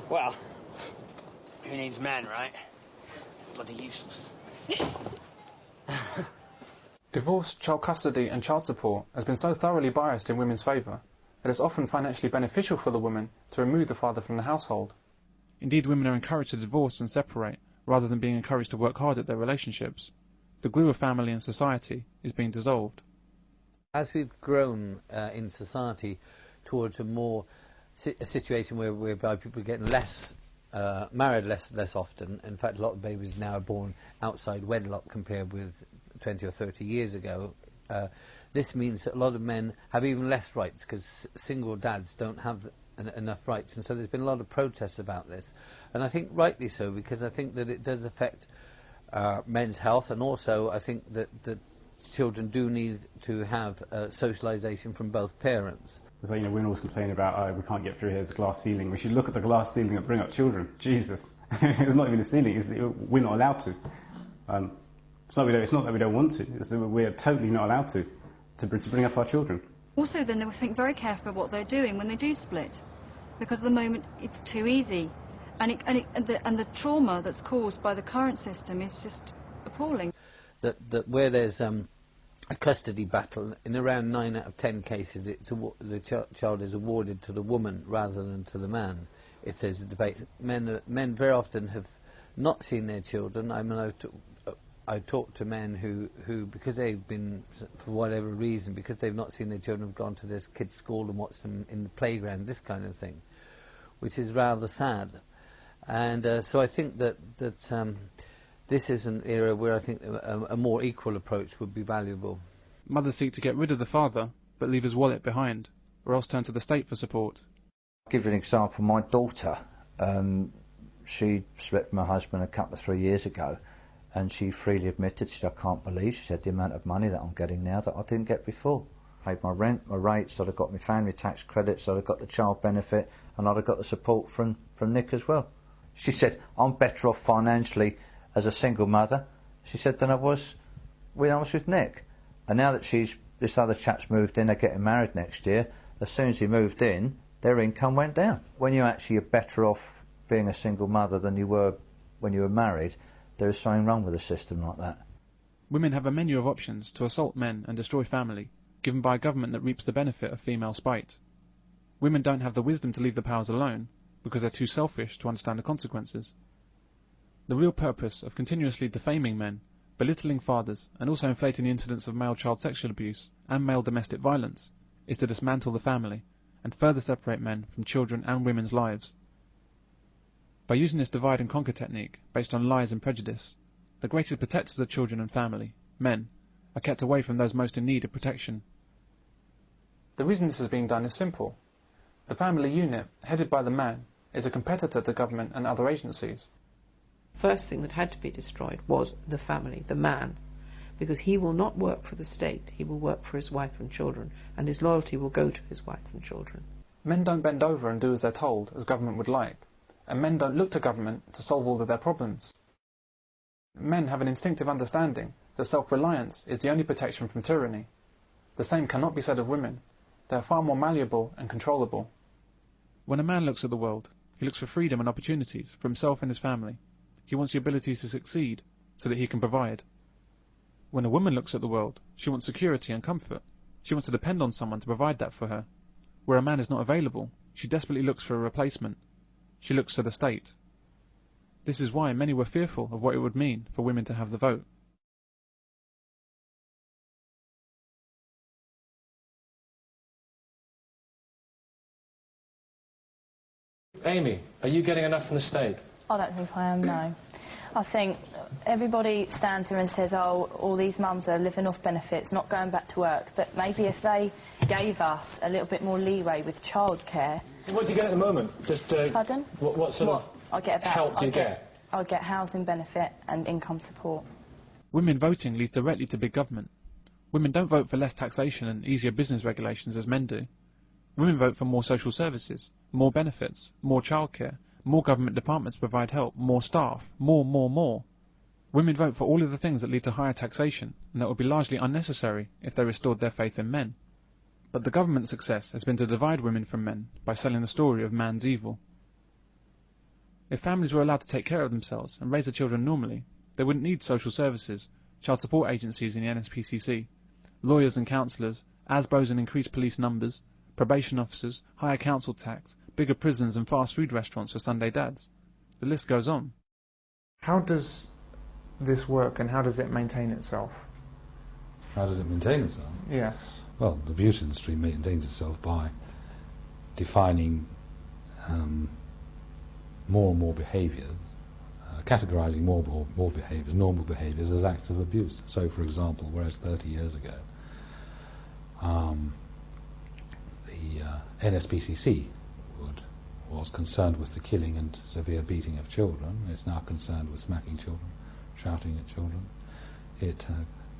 Well, who needs men, right? Bloody useless. Divorce, child custody and child support has been so thoroughly biased in women's favour that it's often financially beneficial for the woman to remove the father from the household. Indeed, women are encouraged to divorce and separate rather than being encouraged to work hard at their relationships. The glue of family and society is being dissolved. As we've grown in society towards a situation whereby people are getting married less often. In fact, a lot of babies now are born outside wedlock compared with 20 or 30 years ago. This means that a lot of men have even less rights because single dads don't have enough rights, and so there's been a lot of protests about this, and I think rightly so, because I think that it does affect men's health, and also I think that children do need to have socialisation from both parents. So, women always complain about, we can't get through here, there's a glass ceiling. We should look at the glass ceiling and bring up children. Jesus. It's not even a ceiling, we're not allowed to. It's not that we don't want to, it's that we're totally not allowed to bring up our children. Also then they will think very carefully about what they're doing when they do split, because at the moment it's too easy, and the trauma that's caused by the current system is just appalling. That where there's a custody battle, in around 9 out of 10 cases the child is awarded to the woman rather than to the man. If there's a debate, men very often have not seen their children. I mean, I talk to men who, because they've been, for whatever reason, because they've not seen their children, have gone to this kid's school and watched them in the playground, this kind of thing, which is rather sad. And so I think that this is an era where I think a more equal approach would be valuable. Mothers seek to get rid of the father, but leave his wallet behind, or else turn to the state for support. I'll give you an example. My daughter, she split from her husband a couple of 3 years ago, and she freely admitted, she said, I can't believe, she said, the amount of money that I'm getting now that I didn't get before. Paid my rent, my rates, I'd have got my family tax credits, I'd have got the child benefit, and I'd have got the support from Nick as well. She said, I'm better off financially as a single mother, she said, than I was when I was with Nick. And now that this other chap's moved in, they're getting married next year, as soon as he moved in, their income went down. When you actually are better off being a single mother than you were when you were married, there is something wrong with a system like that. Women have a menu of options to assault men and destroy family, given by a government that reaps the benefit of female spite. Women don't have the wisdom to leave the powers alone, because they're too selfish to understand the consequences. The real purpose of continuously defaming men, belittling fathers, and also inflating the incidence of male child sexual abuse and male domestic violence is to dismantle the family and further separate men from children and women's lives. By using this divide and conquer technique based on lies and prejudice, the greatest protectors of children and family, men, are kept away from those most in need of protection. The reason this is being done is simple. The family unit, headed by the man, is a competitor to government and other agencies. First thing that had to be destroyed was the family, the man, because he will not work for the state, he will work for his wife and children, and his loyalty will go to his wife and children. Men don't bend over and do as they're told, as government would like, and men don't look to government to solve all of their problems. Men have an instinctive understanding that self-reliance is the only protection from tyranny. The same cannot be said of women. They are far more malleable and controllable. When a man looks at the world, he looks for freedom and opportunities for himself and his family. He wants the ability to succeed so that he can provide. When a woman looks at the world, she wants security and comfort. She wants to depend on someone to provide that for her. Where a man is not available, she desperately looks for a replacement. She looks to the state. This is why many were fearful of what it would mean for women to have the vote. Amy, are you getting enough from the state? I don't think I am, no. I think everybody stands there and says, oh, all these mums are living off benefits, not going back to work. But maybe if they gave us a little bit more leeway with childcare. What do you get at the moment? Just Pardon? What sort of help do you get? I get housing benefit and income support. Women voting leads directly to big government. Women don't vote for less taxation and easier business regulations as men do. Women vote for more social services, more benefits, more childcare, more government departments provide help, more staff, more. Women vote for all of the things that lead to higher taxation, and that would be largely unnecessary if they restored their faith in men. But the government's success has been to divide women from men by selling the story of man's evil. If families were allowed to take care of themselves and raise their children normally, they wouldn't need social services, child support agencies in the NSPCC, lawyers and counsellors, ASBOs and increased police numbers, probation officers, higher council tax, bigger prisons and fast food restaurants for Sunday dads. The list goes on. How does this work and how does it maintain itself? How does it maintain itself? Yes. Well, the beauty industry maintains itself by defining more and more behaviours, categorising more behaviours, normal behaviours, as acts of abuse. So, for example, whereas 30 years ago, the NSPCC was concerned with the killing and severe beating of children. It's now concerned with smacking children, shouting at children. It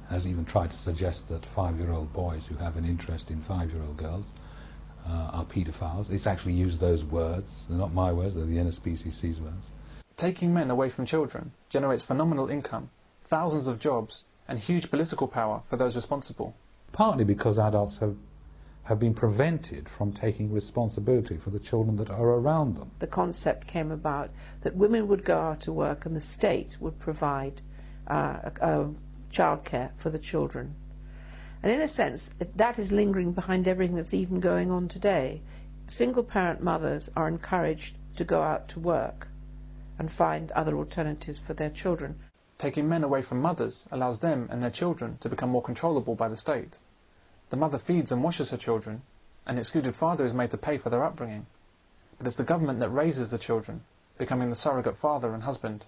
has even tried to suggest that 5-year-old boys who have an interest in 5-year-old girls are paedophiles. It's actually used those words. They're not my words, they're the NSPCC's words. Taking men away from children generates phenomenal income, thousands of jobs, and huge political power for those responsible. Partly because adults have been prevented from taking responsibility for the children that are around them. The concept came about that women would go out to work and the state would provide childcare for the children. And in a sense, that is lingering behind everything that's even going on today. Single-parent mothers are encouraged to go out to work and find other alternatives for their children. Taking men away from mothers allows them and their children to become more controllable by the state. The mother feeds and washes her children, and the excluded father is made to pay for their upbringing. But it's the government that raises the children, becoming the surrogate father and husband.